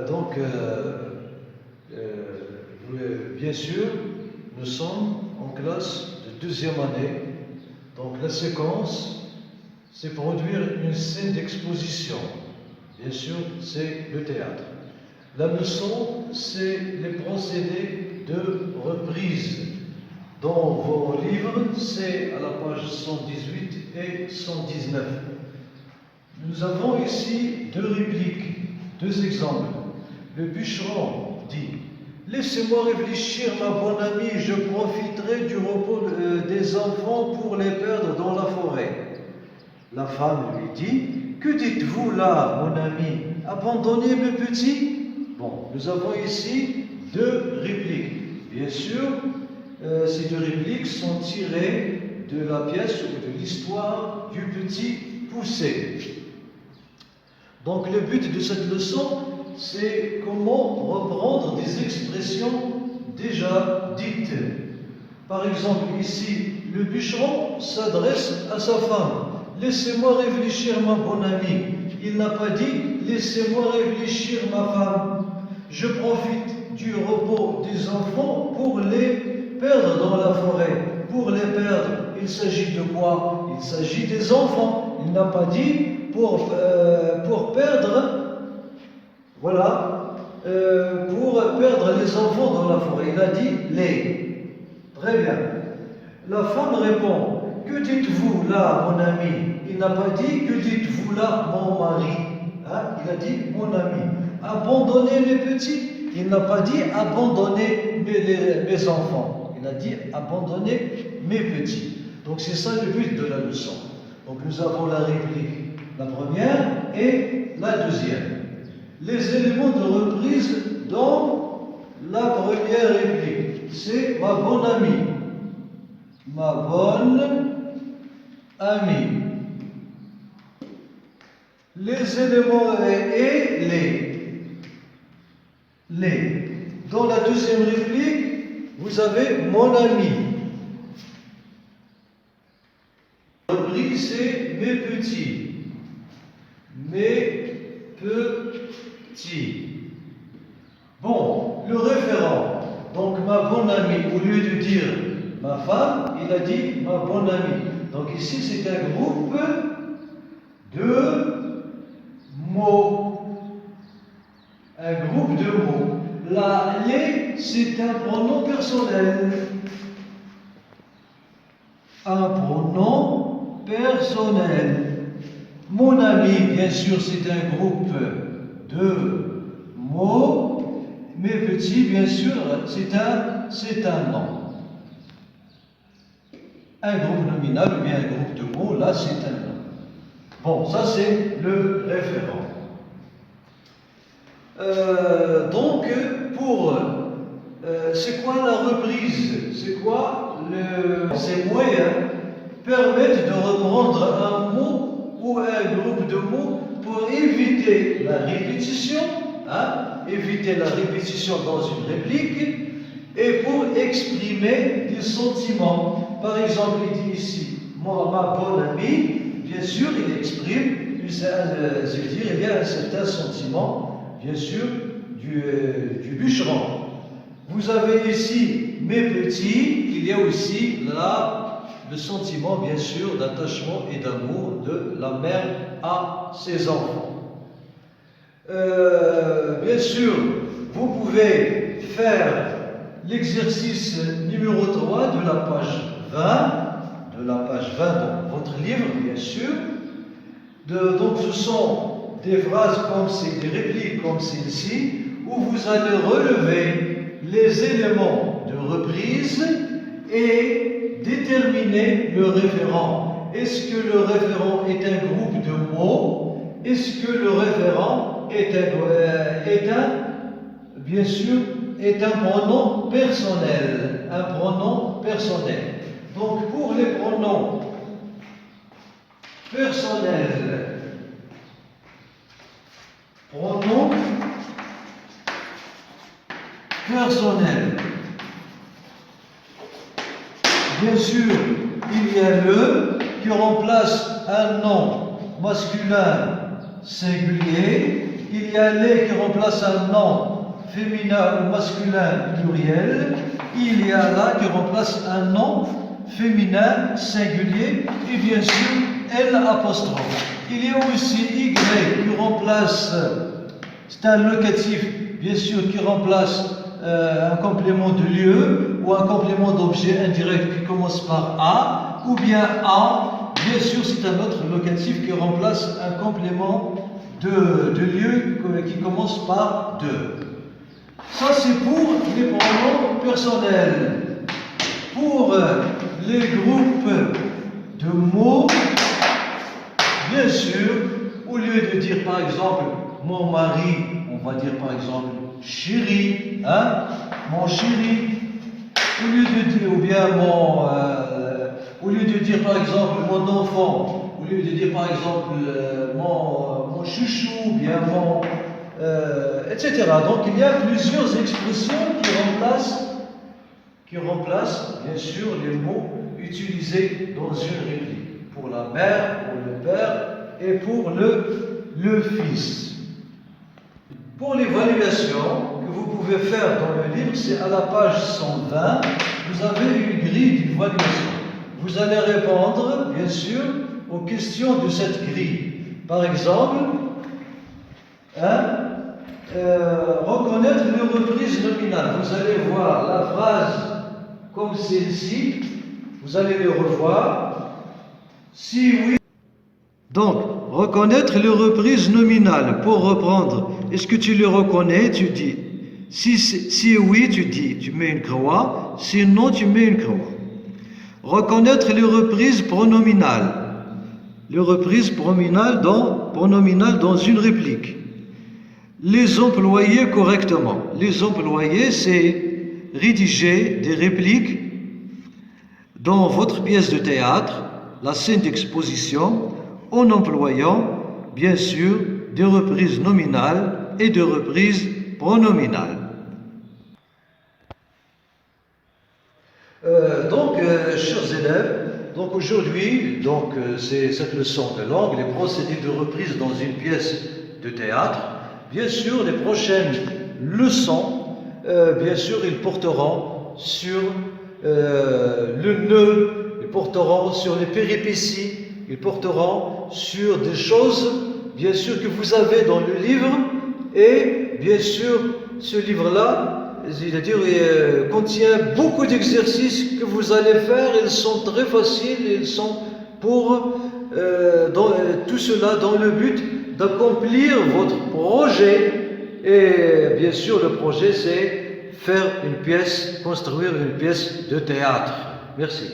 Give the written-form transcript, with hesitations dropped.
Donc, bien sûr, nous sommes en classe de deuxième année. Donc, la séquence, c'est produire une scène d'exposition. Bien sûr, c'est le théâtre. La leçon, c'est les procédés de reprise. Dans vos livres, c'est à la page 118 et 119. Nous avons ici deux répliques, deux exemples. Le bûcheron dit « Laissez-moi réfléchir, ma bonne amie, je profiterai du repos des enfants pour les perdre dans la forêt. » La femme lui dit « Que dites-vous là, mon ami? Abandonnez mes petits ?» Bon, nous avons ici deux répliques. Bien sûr, ces deux répliques sont tirées de la pièce ou de l'histoire du petit poussé. Donc le but de cette leçon, c'est comment reprendre des expressions déjà dites. Par exemple, ici, le bûcheron s'adresse à sa femme. « Laissez-moi réfléchir, ma bonne amie. » Il n'a pas dit « Laissez-moi réfléchir, ma femme. Je profite du repos des enfants pour les perdre dans la forêt. » Pour les perdre, il s'agit de quoi? Il s'agit des enfants. Il n'a pas dit pour perdre, voilà, pour perdre les enfants dans la forêt. Il a dit les. Très bien. La femme répond, que dites-vous là, mon ami? Il n'a pas dit, que dites-vous là, mon mari? Hein? Il a dit, mon ami. Abandonnez mes petits. Il n'a pas dit, abandonnez mes enfants. Il a dit, abandonnez mes petits. Donc c'est ça le but de la leçon. Donc nous avons la réplique, la première et la deuxième. Les éléments de reprise dans la première réplique, c'est ma bonne amie. Ma bonne amie. Les éléments et les. Dans la deuxième réplique, vous avez mon ami. Reprise, c'est mes petits. Mes petits. Bon, le référent. Donc ma bonne amie, au lieu de dire ma femme, il a dit ma bonne amie. Donc ici, c'est un groupe de mots. Un groupe de mots. La les, c'est un pronom personnel. Un pronom personnel. Mon ami, bien sûr, c'est un groupe de mots. Mes petits, bien sûr, c'est un nom. Un groupe nominal ou bien un groupe de mots, là, c'est un nom. Bon, ça, c'est le référent. Donc, c'est quoi la reprise? C'est quoi ces moyens permettent de reprendre un mot ou un groupe de mots pour éviter la répétition, éviter la répétition dans une réplique et pour exprimer des sentiments. Par exemple, il dit ici, moi, ma bonne amie, bien sûr, il exprime, c'est-à-dire, il y a un certain sentiment, bien sûr, du bûcheron. Vous avez ici mes petits, il y a aussi là le sentiment, bien sûr, d'attachement et d'amour de la mère à ses enfants. Bien sûr, vous pouvez faire l'exercice numéro 3 de la page 20, dans votre livre, bien sûr. Donc, ce sont des phrases comme celle, des répliques comme celle-ci, où vous allez relever les éléments de reprise et déterminer le référent. Est-ce que le référent est un groupe de mots? Est-ce que le référent bien sûr, est un pronom personnel? Un pronom personnel. Donc, pour les pronoms personnels, pronom personnel. Bien sûr, il y a le qui remplace un nom masculin singulier il y a les qui remplacent un nom féminin ou masculin pluriel, il y a là qui remplace un nom féminin singulier et bien sûr L apostrophe. Il y a aussi Y qui remplace, c'est un locatif bien sûr qui remplace un complément de lieu ou un complément d'objet indirect qui commence par A, ou bien A, bien sûr c'est un autre locatif qui remplace un complément de lieu qui commence par 2. Ça c'est pour les pronoms personnels. Pour les groupes de mots, bien sûr, au lieu de dire par exemple mon mari, on va dire par exemple chéri, hein, mon chéri, au lieu de dire, ou bien au lieu de dire par exemple mon enfant, au lieu de dire par exemple mon chouchou, bien mon, etc. Donc il y a plusieurs expressions qui remplacent bien sûr les mots utilisés dans une réplique. Pour la mère, pour le père et pour le fils. Pour l'évaluation que vous pouvez faire dans le livre, c'est à la page 120, vous avez une grille d'évaluation. Vous allez répondre, bien sûr, aux questions de cette grille. Par exemple, reconnaître les reprises nominales. Vous allez voir la phrase comme celle-ci, vous allez les revoir. Si oui. Donc, reconnaître les reprises nominales. Pour reprendre, est-ce que tu les reconnais? Tu dis. Si oui, tu dis, tu mets une croix. Si non, tu mets une croix. Reconnaître les reprises pronominales. Les reprises pronominales dans une réplique. Les employer correctement. Les employer, c'est rédiger des répliques dans votre pièce de théâtre, la scène d'exposition, en employant, bien sûr, des reprises nominales et des reprises pronominales. Chers élèves, aujourd'hui, c'est cette leçon de langue, les procédés de reprise dans une pièce de théâtre. Bien sûr, les prochaines leçons, bien sûr, ils porteront sur le nœud, ils porteront sur les péripéties, ils porteront sur des choses, bien sûr, que vous avez dans le livre, et bien sûr, ce livre-là, c'est-à-dire, contient beaucoup d'exercices que vous allez faire, ils sont très faciles, ils sont pour tout cela dans le but d'accomplir votre projet, et bien sûr, le projet, c'est faire une pièce, construire une pièce de théâtre. Merci.